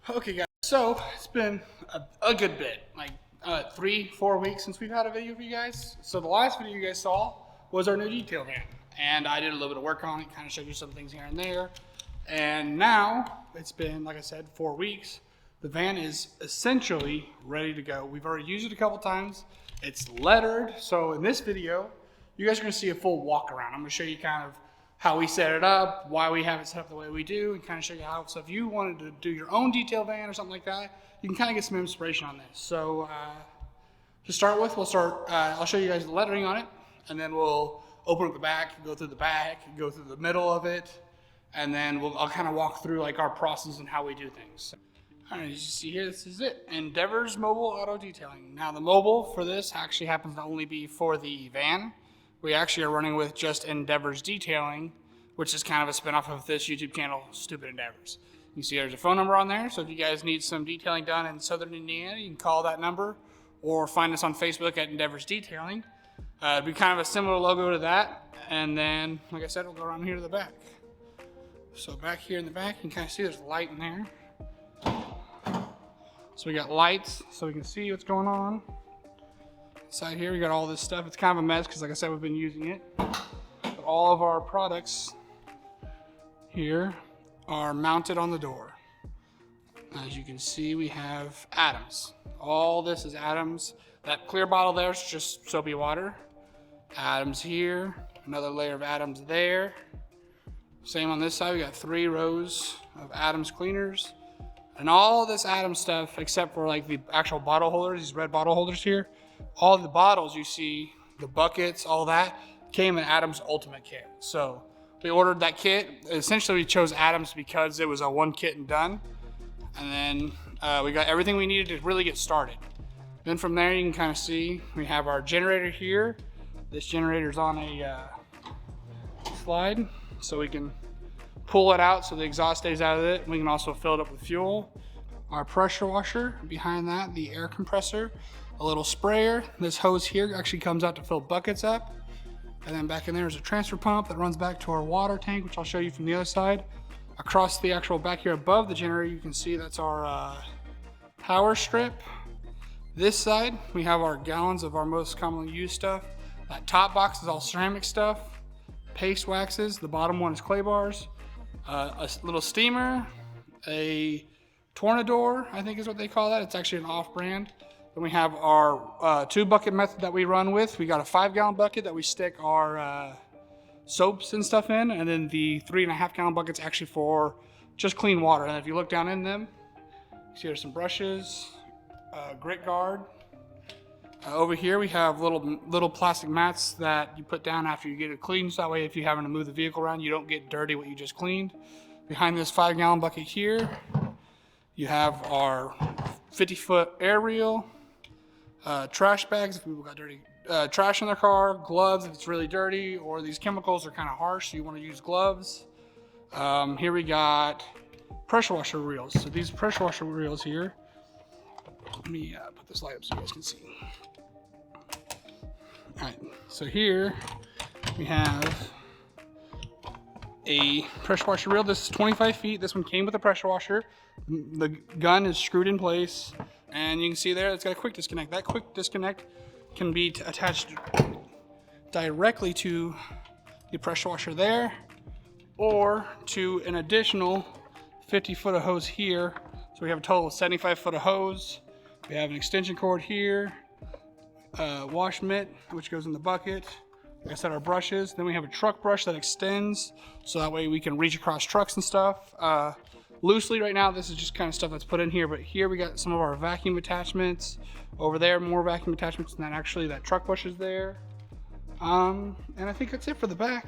Okay guys, so it's been a good bit, like 3-4 weeks since we've had a video for you guys. So the last video you guys saw was our new detail van, and I did a little bit of work on it, kind of showed you some things here and there. And now it's been, like I said, 4 weeks. The van is essentially ready to go. We've already used it a couple times. It's lettered, so in this video, you guys are gonna see a full walk around. I'm gonna show you kind of how we set it up, why we have it set up the way we do, and kind of show you how. So if you wanted to do your own detail van or something like that, you can kind of get some inspiration on this. So to start with, I'll show you guys the lettering on it, and then we'll open up the back, go through the back, go through the middle of it, and then I'll kind of walk through like our process and how we do things. All right, as you see here, this is it. Endeavor's Mobile Auto Detailing. Now the mobile for this actually happens to only be for the van. We actually are running with just Endeavor's Detailing, which is kind of a spinoff of this YouTube channel, Stupid Endeavors. You see there's a phone number on there, so if you guys need some detailing done in Southern Indiana, you can call that number or find us on Facebook at Endeavor's Detailing. It'd be kind of a similar logo to that, and then, like I said, we'll go around here to the back. So back here in the back, you can kind of see there's light in there. So we got lights, so we can see what's going on. Inside here, we got all this stuff. It's kind of a mess because, like I said, we've been using it. But all of our products here are mounted on the door. As you can see, we have Adams. All this is Adams. That clear bottle there is just soapy water. Adams here, another layer of Adams there. Same on this side, we got 3 rows of Adams cleaners. And all this Adams stuff, except for like the actual bottle holders, these red bottle holders here, all the bottles you see, the buckets, all that, came in Adams Ultimate Kit. So we ordered that kit. Essentially, we chose Adams because it was a one kit and done. And then we got everything we needed to really get started. Then from there, you can kind of see we have our generator here. This generator's on a slide, so we can pull it out so the exhaust stays out of it. We can also fill it up with fuel. Our pressure washer, behind that, the air compressor, a little sprayer. This hose here actually comes out to fill buckets up. And then back in there is a transfer pump that runs back to our water tank, which I'll show you from the other side. Across the actual back here above the generator, you can see that's our power strip. This side, we have our gallons of our most commonly used stuff. That top box is all ceramic stuff, paste waxes. The bottom one is clay bars. A little steamer, a Tornador, I think is what they call that. It's actually an off-brand. Then we have our 2-bucket method that we run with. We got a 5-gallon bucket that we stick our soaps and stuff in, and then the 3.5-gallon bucket's actually for just clean water. And if you look down in them, you see there's some brushes, grit guard. Over here we have little plastic mats that you put down after you get it cleaned, so that way if you're having to move the vehicle around, you don't get dirty what you just cleaned. Behind this 5-gallon bucket here, you have our 50-foot air reel, trash bags if people got dirty trash in their car, gloves if it's really dirty, or these chemicals are kind of harsh, so you want to use gloves. Here we got pressure washer reels. So these pressure washer reels here, let me put this light up so you guys can see. All right, so here we have a pressure washer reel. This is 25 feet. This one came with a pressure washer. The gun is screwed in place, and you can see there it's got a quick disconnect. That quick disconnect can be attached directly to the pressure washer there, or to an additional 50-foot of hose here. So we have a total of 75-foot of hose. We have an extension cord here, wash mitt, which goes in the bucket. Like I said, our brushes. Then we have a truck brush that extends, so that way we can reach across trucks and stuff. Loosely right now, this is just kind of stuff that's put in here, but here we got some of our vacuum attachments. Over there, more vacuum attachments, and then actually that truck brush is there. And I think that's it for the back.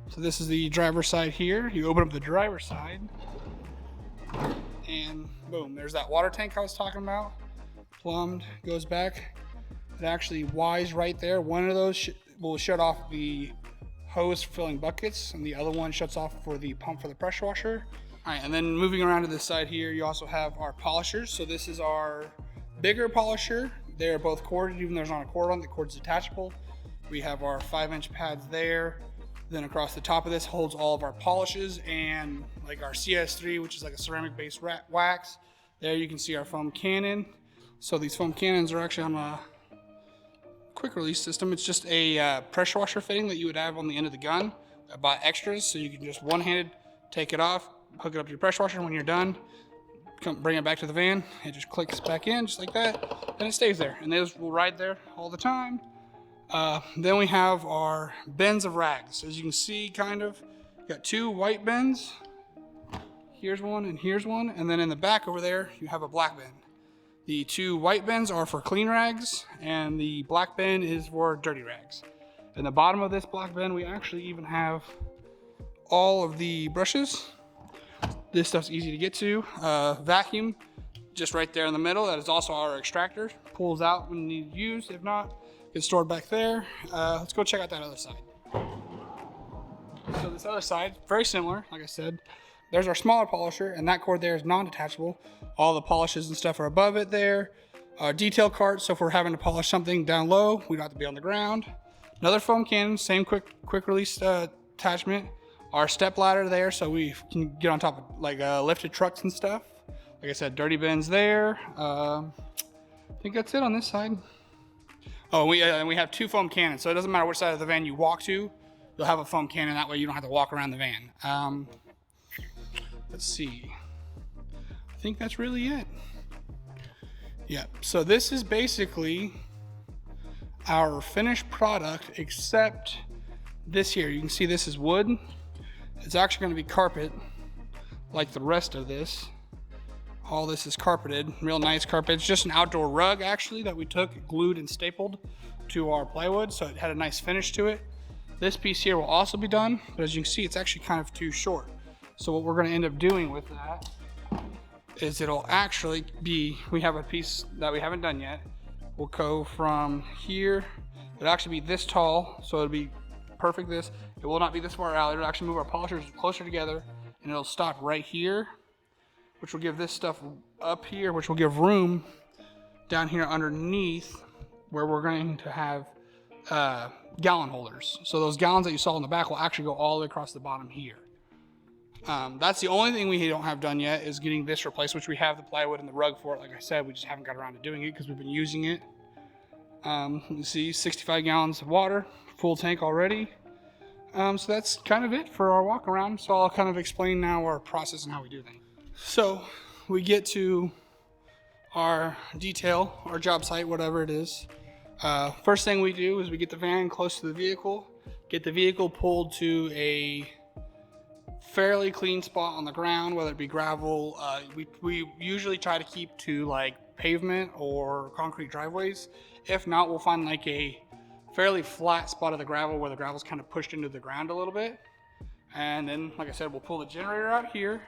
So this is the driver's side here. You open up the driver's side, and boom, there's that water tank I was talking about. Plumbed, goes back. It actually Y's right there. One of those will shut off the hose for filling buckets, and the other one shuts off for the pump for the pressure washer. All right, and then moving around to this side here, you also have our polishers. So this is our bigger polisher. They're both corded, even though there's not a cord on, the cord's detachable. We have our 5-inch pads there. Then across the top of this holds all of our polishes and like our CS3, which is like a ceramic based wax. There you can see our foam cannon. So these foam cannons are actually on a quick release system. It's just a pressure washer fitting that you would have on the end of the gun. I bought extras, so you can just one-handed take it off, hook it up to your pressure washer. When you're done, bring it back to the van. It just clicks back in just like that, and it stays there. And those will ride there all the time. Then we have our bins of rags. As you can see, kind of, got two white bins. Here's one and here's one. And then in the back over there, you have a black bin. The two white bins are for clean rags, and the black bin is for dirty rags. In the bottom of this black bin, we actually even have all of the brushes. This stuff's easy to get to. Vacuum, just right there in the middle. That is also our extractor. Pulls out when you need to use. If not, it's stored back there. Let's go check out that other side. So this other side, very similar, like I said. There's our smaller polisher, and that cord there is non-detachable. All the polishes and stuff are above it there. Our detail cart, so if we're having to polish something down low, we don't have to be on the ground. Another foam cannon, same quick release attachment. Our step ladder there, so we can get on top of like lifted trucks and stuff. Like I said, dirty bins there. I think that's it on this side. Oh, and we have two foam cannons, so it doesn't matter which side of the van you walk to, you'll have a foam cannon. That way you don't have to walk around the van. Let's see. I think that's really it. Yeah, so this is basically our finished product, except this here. You can see this is wood. It's actually going to be carpet, like the rest of this. All this is carpeted, real nice carpet. It's just an outdoor rug, actually, that we took, glued and stapled to our plywood, so it had a nice finish to it. This piece here will also be done, but as you can see, it's actually kind of too short. So what we're going to end up doing with that is it'll actually be, we have a piece that we haven't done yet. We'll go from here. It'll actually be this tall, so it'll be perfect this. It will not be this far out. It'll actually move our polishers closer together, and it'll stop right here, which will give this stuff up here, which will give room down here underneath where we're going to have gallon holders. So those gallons that you saw in the back will actually go all the way across the bottom here. That's the only thing we don't have done yet, is getting this replaced, which we have the plywood and the rug for it. Like I said, we just haven't got around to doing it because we've been using it. You see 65 gallons of water, full tank already. So that's kind of it for our walk around. So I'll kind of explain now our process and how we do things. So we get to our detail, our job site, whatever it is. First thing we do is we get the van close to the vehicle, get the vehicle pulled to a fairly clean spot on the ground, whether it be gravel. We usually try to keep to like pavement or concrete driveways. If not, we'll find like a fairly flat spot of the gravel where the gravel's kind of pushed into the ground a little bit. And then, like I said, we'll pull the generator out here,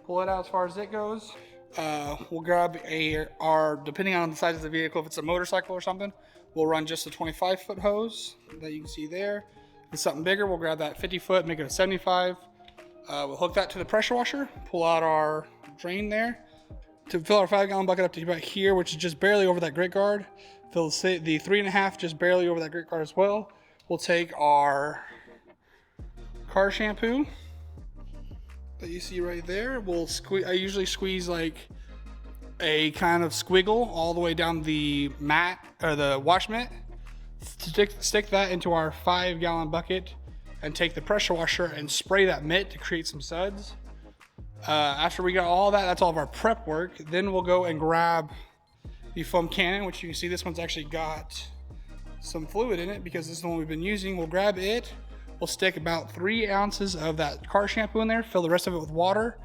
pull it out as far as it goes. We'll grab depending on the size of the vehicle, if it's a motorcycle or something, we'll run just a 25-foot hose that you can see there. If it's something bigger, we'll grab that 50-foot, make it a 75. We'll hook that to the pressure washer, pull out our drain there to fill our 5-gallon bucket up to about here, which is just barely over that grit guard. Fill the 3.5 just barely over that grit guard as well. We'll take our car shampoo that you see right there. I usually squeeze like a kind of squiggle all the way down the mat or the wash mitt. Stick that into our 5-gallon bucket and take the pressure washer and spray that mitt to create some suds. After we got all that, that's all of our prep work. Then we'll go and grab the foam cannon, which you can see this one's actually got some fluid in it because this is the one we've been using. We'll grab it. We'll stick about 3 ounces of that car shampoo in there, fill the rest of it with water,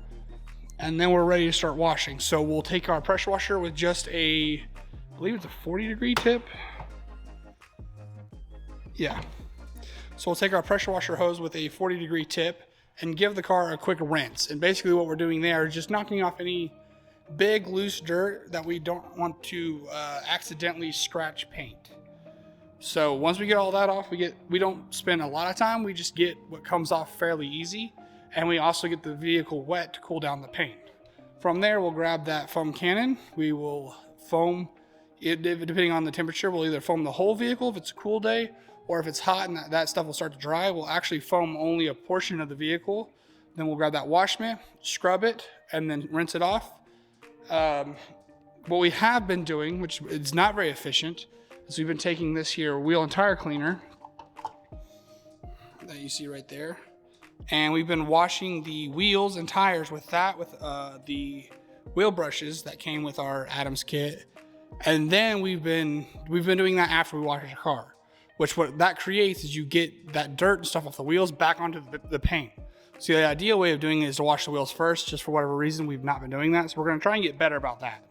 and then we're ready to start washing. So we'll take our pressure washer with just I believe it's a 40-degree tip. Yeah. So we'll take our pressure washer hose with a 40-degree tip and give the car a quick rinse. And basically what we're doing there is just knocking off any big loose dirt that we don't want to accidentally scratch paint. So once we get all that off, we don't spend a lot of time. We just get what comes off fairly easy. And we also get the vehicle wet to cool down the paint. From there, we'll grab that foam cannon. We will foam it, depending on the temperature. We'll either foam the whole vehicle if it's a cool day, or if it's hot and that stuff will start to dry, we'll actually foam only a portion of the vehicle. Then we'll grab that wash mitt, scrub it, and then rinse it off. What we have been doing, which is not very efficient, is we've been taking this here wheel and tire cleaner that you see right there, and we've been washing the wheels and tires with that, with the wheel brushes that came with our Adams kit. And then we've been doing that after we wash the car, which what that creates is you get that dirt and stuff off the wheels back onto the paint. So the ideal way of doing it is to wash the wheels first. Just for whatever reason, we've not been doing that. So we're going to try and get better about that.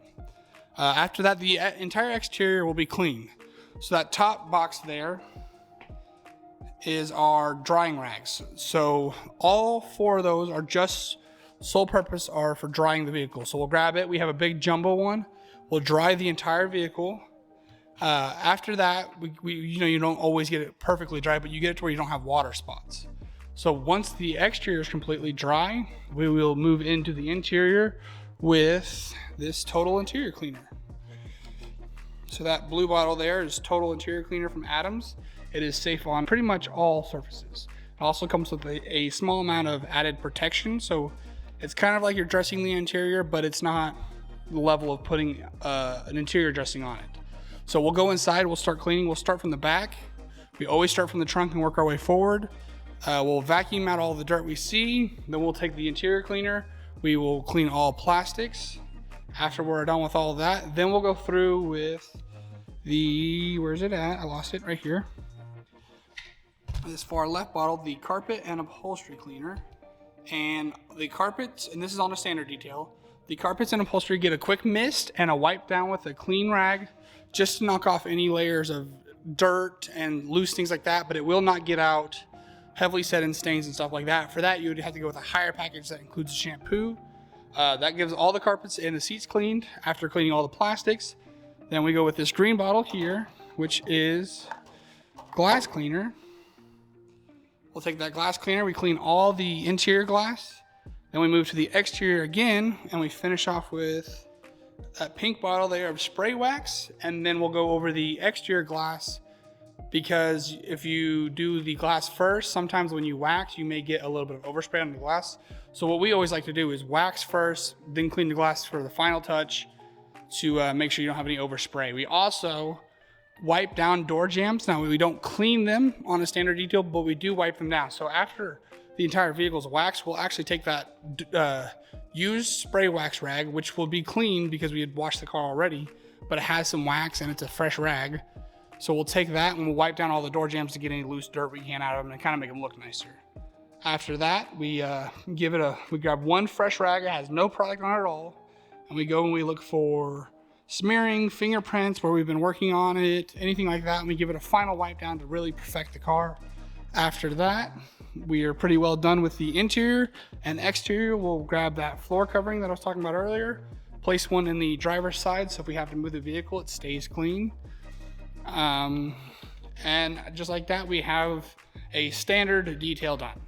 After that, the entire exterior will be clean. So that top box there is our drying rags. So all 4 of those are just sole purpose are for drying the vehicle. So we'll grab it. We have a big jumbo one. We'll dry the entire vehicle. After that, we you don't always get it perfectly dry, but you get it to where you don't have water spots. So once the exterior is completely dry, we will move into the interior with this Total Interior Cleaner. So that blue bottle there is Total Interior Cleaner from Adams. It is safe on pretty much all surfaces. It also comes with a small amount of added protection. So it's kind of like you're dressing the interior, but it's not the level of putting an interior dressing on it. So we'll go inside, we'll start cleaning. We'll start from the back. We always start from the trunk and work our way forward. We'll vacuum out all the dirt we see. Then we'll take the interior cleaner. We will clean all plastics. After we're done with all of that, then we'll go through with the, where's it at? I lost it right here. This far left bottle, the carpet and upholstery cleaner. And the carpets, and this is on a standard detail, the carpets and upholstery get a quick mist and a wipe down with a clean rag just to knock off any layers of dirt and loose things like that, but it will not get out heavily set in stains and stuff like that. For that, you would have to go with a higher package that includes a shampoo. That gives all the carpets and the seats cleaned after cleaning all the plastics. Then we go with this green bottle here, which is glass cleaner. We'll take that glass cleaner, we clean all the interior glass. Then we move to the exterior again, and we finish off with that pink bottle there of spray wax. And then we'll go over the exterior glass, because if you do the glass first, sometimes when you wax, you may get a little bit of overspray on the glass. So what we always like to do is wax first, then clean the glass for the final touch to make sure you don't have any overspray. We also wipe down door jambs. Now, we don't clean them on a standard detail, but we do wipe them down. So after the entire vehicle's waxed, we'll actually take that used spray wax rag, which will be clean because we had washed the car already, but it has some wax and it's a fresh rag. So we'll take that and we'll wipe down all the door jambs to get any loose dirt we can out of them and kind of make them look nicer. After that, we grab one fresh rag that has no product on it at all, and we go and we look for smearing, fingerprints where we've been working on it, anything like that, and we give it a final wipe down to really perfect the car. After that, we are pretty well done with the interior and exterior. We'll grab that floor covering that I was talking about earlier, place one in the driver's side so if we have to move the vehicle, it stays clean. And just like that, we have a standard detail done.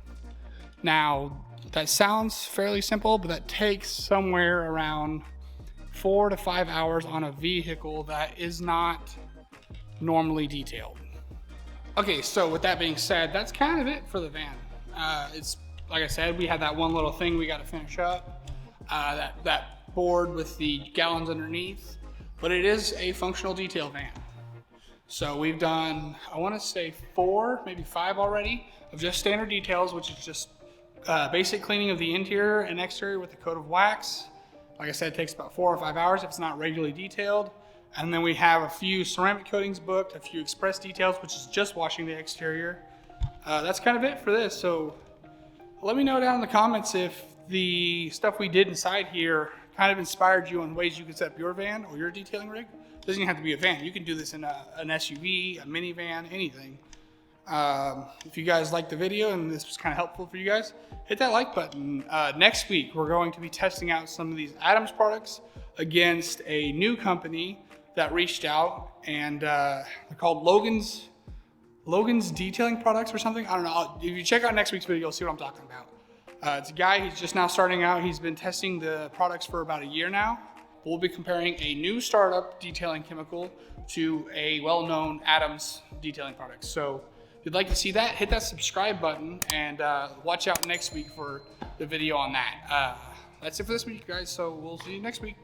Now, that sounds fairly simple, but that takes somewhere around 4 to 5 hours on a vehicle that is not normally detailed. Okay, so with that being said, that's kind of it for the van. It's like I said, we had that one little thing we got to finish up, that board with the gallons underneath, but it is a functional detail van. So we've done, I want to say 4, maybe 5 already of just standard details, which is just basic cleaning of the interior and exterior with a coat of wax. Like I said, it takes about 4 or 5 hours if it's not regularly detailed. And then we have a few ceramic coatings booked, a few express details, which is just washing the exterior. That's kind of it for this. So let me know down in the comments if the stuff we did inside here kind of inspired you on ways you could set up your van or your detailing rig. It doesn't even have to be a van. You can do this in an SUV, a minivan, anything. If you guys liked the video and this was kind of helpful for you guys, hit that like button. Next week, we're going to be testing out some of these Adams products against a new company that reached out, and they're called Logan's Detailing Products or something. I don't know. If you check out next week's video, you'll see what I'm talking about. It's a guy who's just now starting out. He's been testing the products for about a year now. We'll be comparing a new startup detailing chemical to a well-known Adams detailing product. So if you'd like to see that, hit that subscribe button and watch out next week for the video on that. That's it for this week, guys. So we'll see you next week.